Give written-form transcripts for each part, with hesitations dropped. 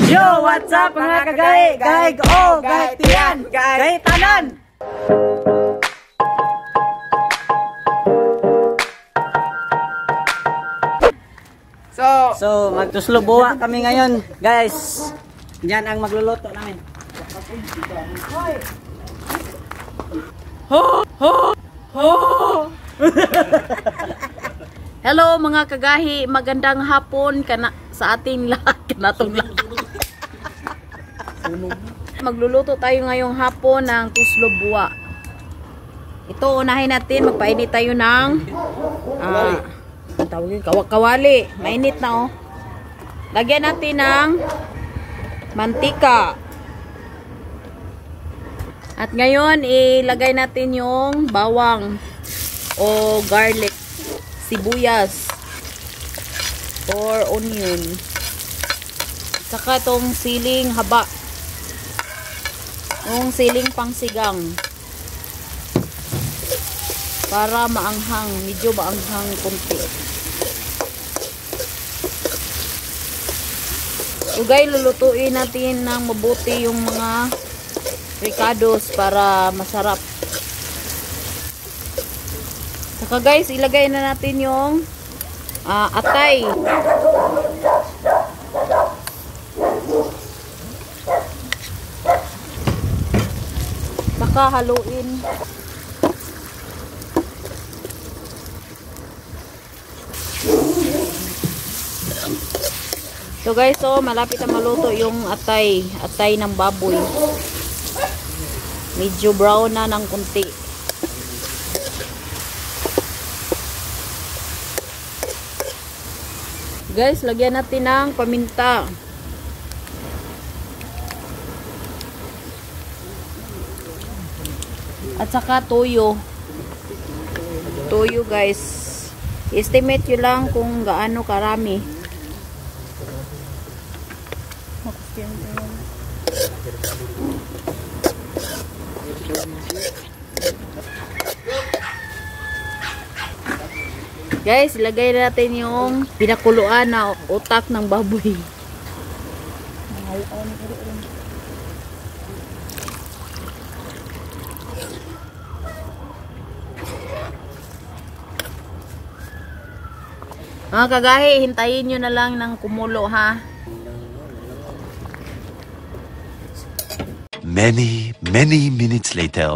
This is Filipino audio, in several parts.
Yo, what's up mga kagahi? Gahig o, gahig tiyan, gahig tanan. So magtuslubuha kami ngayon, guys. Diyan ang magluluto namin. Ho! Ho! Ho! Hello mga kagahi, magandang hapon sa ating lahat. Kanatong lahat. Magluluto tayo ngayong hapon ng tuslubuha. Ito, unahin natin, magpainit tayo ng kawali. Mainit na oh. Lagyan natin ng mantika. At ngayon, ilagay natin yung bawang o garlic, sibuyas or onion. Saka itong siling haba. Yung siling pangsigang. Para maanghang, medyo maanghang kunti. Ugay, lulutuin natin ng mabuti yung mga ricados para masarap. Saka guys, ilagay na natin yung atay. Saka haluin. So guys, so malapit na maluto yung atay ng baboy. Medyo brown na ng kunti. Guys, lagyan natin ng paminta. At saka toyo. Toyo guys. Estimate nyo lang kung gaano karami. Guys, ilagay natin yung pinakuluan na utak ng baboy. Mga kagahi, hintayin nyo na lang ng kumulo ha. Many minutes later.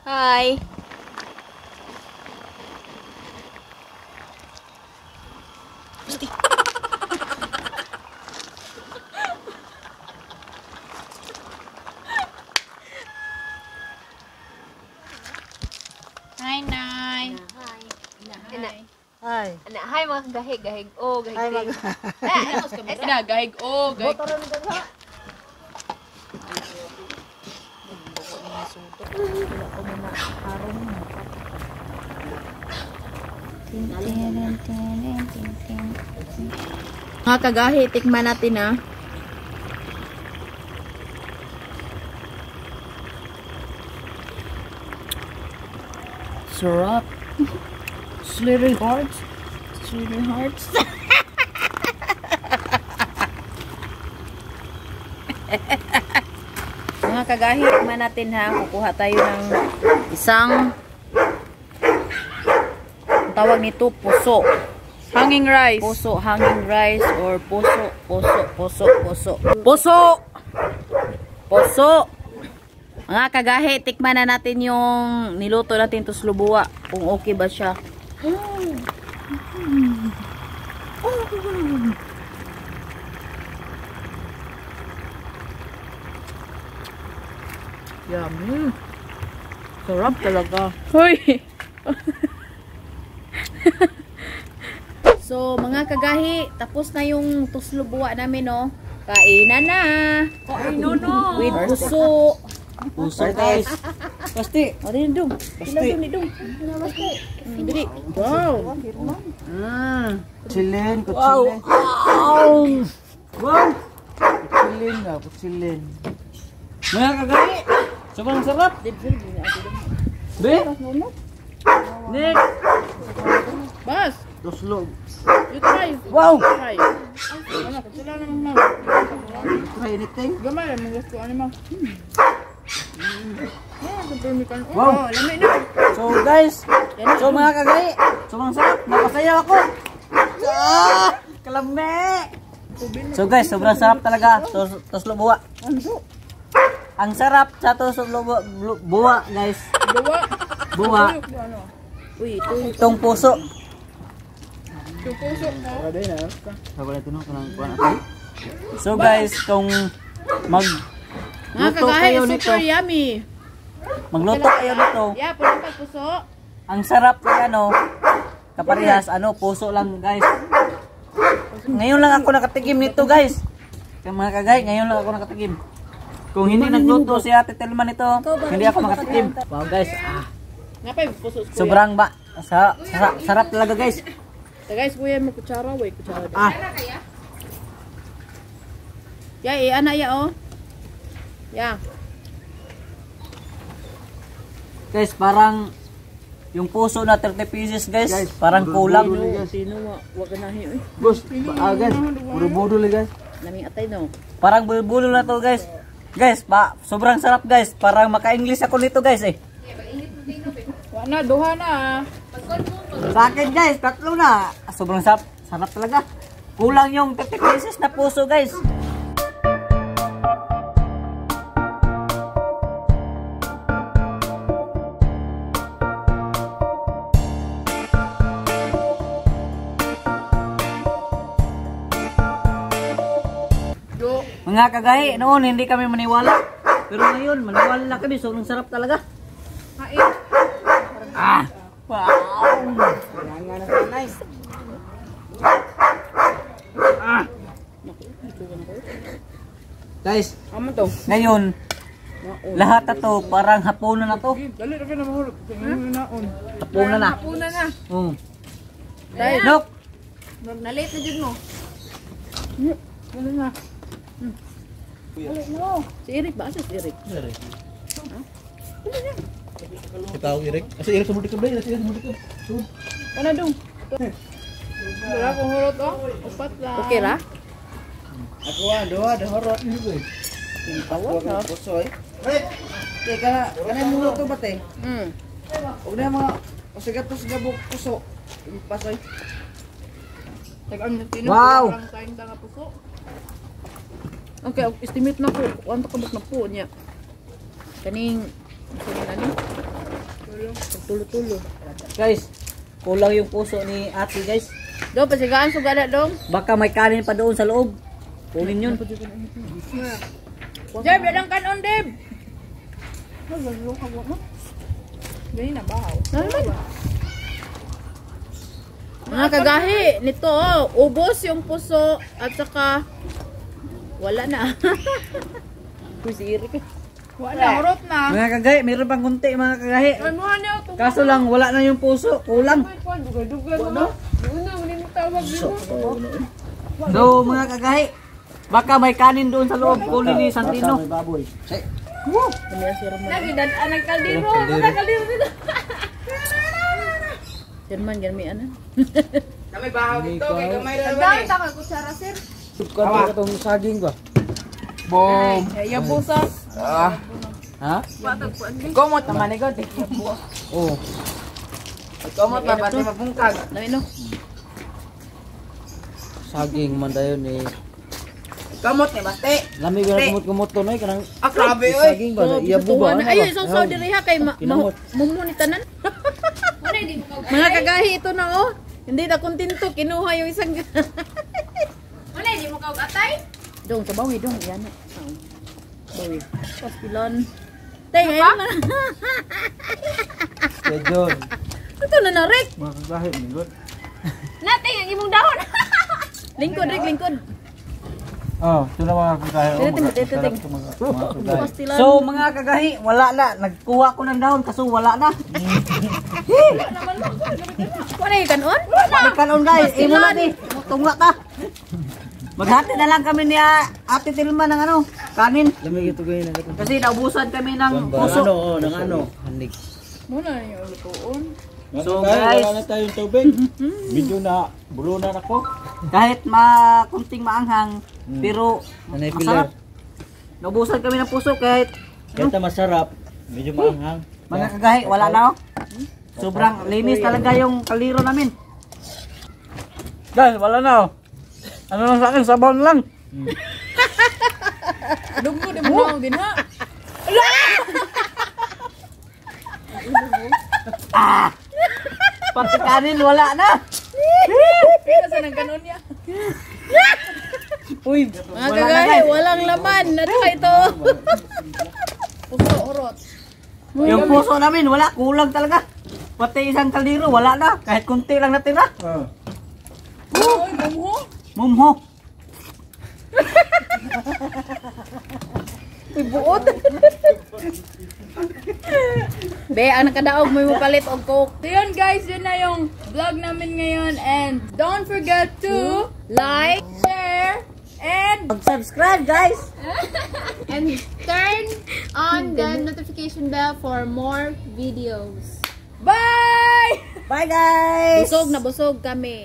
Hi. Hi, Nay. Hi. Hi. Hi, mga gahig. Gahig o, gahig. Hi, mga gahig o, gahig. Mga kagahi, tikman natin na. Sarap. Slither hearts. Slither hearts. Mga kagahi, tikman natin ha. Kukuha tayo ng isang tawag nito puso. Hanging rice. Puso, hanging rice or puso. Mga kagahi, tikman na natin yung niluto natin tuslubuha. Kung okay ba siya. Yummy. Sarap talaga. Hoy! So, mga kagahi, tapos na yung tuslubuha namin, no? Kainan na! Kainan na! With puso! Puso guys. Pasti. O, rin dong. Pasti. Dili. Wow. Kutsilin, kutsilin. Wow. Kutsilin nga, kutsilin. Mga kagahi, sobrang sarap. Be? Nick. Bas! Tuslog. You try. Wow. Try. Wala namang mag. Mainit ting. Gamay lang mga gusto ano mo. Wow. Lamig na. So guys, so mga kagay, sobrang sarap, napasayaw ako. Kalame. So guys, sobrang sarap talaga. Toslo buwa. Ang sarap sa toslo buwa, guys. Buwa. Uy, Itong puso. yung puso mo. So guys, kung magluto kayo nito, Super yummy. magluto kayo nito, Yeah, pwede pa puso. ang sarap kay kaparehas, puso lang guys. Ngayon lang ako nakatigim nito guys. Kaya mga kagay, ngayon lang ako nakatigim. Kung hindi nagluto si Ate Telma nito, hindi ako makatikim. Wow guys, Napay puso ko. sobrang sarap talaga guys. Guys, kuya mo kutsara, way kutsara. Ya, ana ya oh. Ya. Guys, parang yung puso na 30 pieces guys, parang kulang. Sino wa ganahi eh. Boss, guys, buru-buru guys. Nami atay no. Parang bulbulo na to guys. Guys, sobrang sarap guys. Parang maka-English ako nito guys eh. Wa na duha na. Sa akin guys, tatlo na. Sobrang sarap talaga. Kulang yung 30 pieces na puso guys. Mga kagahi, noon hindi kami maniwala. Pero ngayon, maniwala na kami. Sobrang sarap talaga. Hain. Wow! Nice. Guys, Amo to. ngayon, lahat na to, parang hapunan na to. Dali ra na mahulog. Naon. Hapunan na. Puna na. Dahil, Nope! Nalit na jud mo. Wala na. Si Eric ba? Si Eric. Kita Eric. Kasi Eric sumulti ka ba? Ano dong? Wala kong horot oh. Upat lang. Okay ra? Ako doa ada horot ni gue. Tawa na. Pusoy. Teka, kanay mo to ba te? Og na mga usigatos gabok puso. Pasoy. Tagaan na tino. Wow! Parang tayong tanga puso. Okay, estimate na po. Kuanto ka na po niya. Kaning ano? Tulo-tulo. guys, kulang yung puso ni ate guys. Do, pasigaan sugada dong. Baka may kanin pa doon sa loob. Kunin yun. Deb, dadang kanon, Deb. Gani na bahaw. Mga kagahi, nito ubos yung puso at saka wala na. Si Eric. Wala, urot na. Mga kagahi, mayroon pang kunti mga kagahi. Ano niya to? Kaso lang, wala na yung puso. Kulang. Duga-duga no. Una ulit mo tawag dito. So mga kagahi, baka may kanin doon sa loob. Kunin ni Santino. Nagidan anak kaldero, anak kaldero dito. Jerman gan mi ana. Kami bahaw dito kay gamay ra Dami ta ka kutsara sir. Suka itong saging ba? Boom. Ya busas. Ha? Komot naman ikaw te. Oo. Komot na pati mapungkag. Dami no. Saging man dayon ni. Komot ni baste. Lami ko na kumot to noy kanang Grabe oy. saging ba? Iya buba. Ay, so diri ha kay mumunitanan. Mga kagahi ito na oh. Hindi na kontento kinuha yung isang. Ano di mo kaog atay? Dong sa bawi dong yan. Bawi. Paspilan. Tay ngayon na. John. Ito na narik. Mga kagahi mingot. Natay ang imong dahon. Lingkod rik lingkod. Oh, ito na mga kagahi. Pastilan. So mga kagahi, wala na. Nagkuha ko ng dahon kaso wala na. Wala yung kanon? Kanon guys, imo na ni. Tungwa ka. Maghati na lang kami ni Ate Tilma ng kanin. Lamig ito ganyan. Kasi naubusan kami ng puso. Ng ano? Handig. Muna yung lutuon. So guys, wala na tayong tubig. Medyo na bulunan ako. kahit kunting maanghang, Pero Nanay masarap. Naubusan kami ng puso kahit Kaya masarap. Medyo maanghang. mga kagahi, wala na oh. Sobrang linis talaga yung kaliro namin. Guys, wala na oh. Ano lang sa akin, sabaw na lang. Dugo, di mo na din ha. Pati kanin, wala na. Kasi nang ganun niya. Uy, Mga kagahi, walang laman. At saka ito. Puso, urot. yung puso namin, wala, kulang talaga. Pati isang kaliro, wala na. Kahit kunti lang natira. Uy, mumho. Mumho. Uy, buot. Be, ang nakadaog mo yung palit og coke. So yun guys, yun na yung vlog namin ngayon. And don't forget to like, share, and Subscribe guys. And turn on the notification bell for more videos. bye! Bye guys. Busog na busog kami.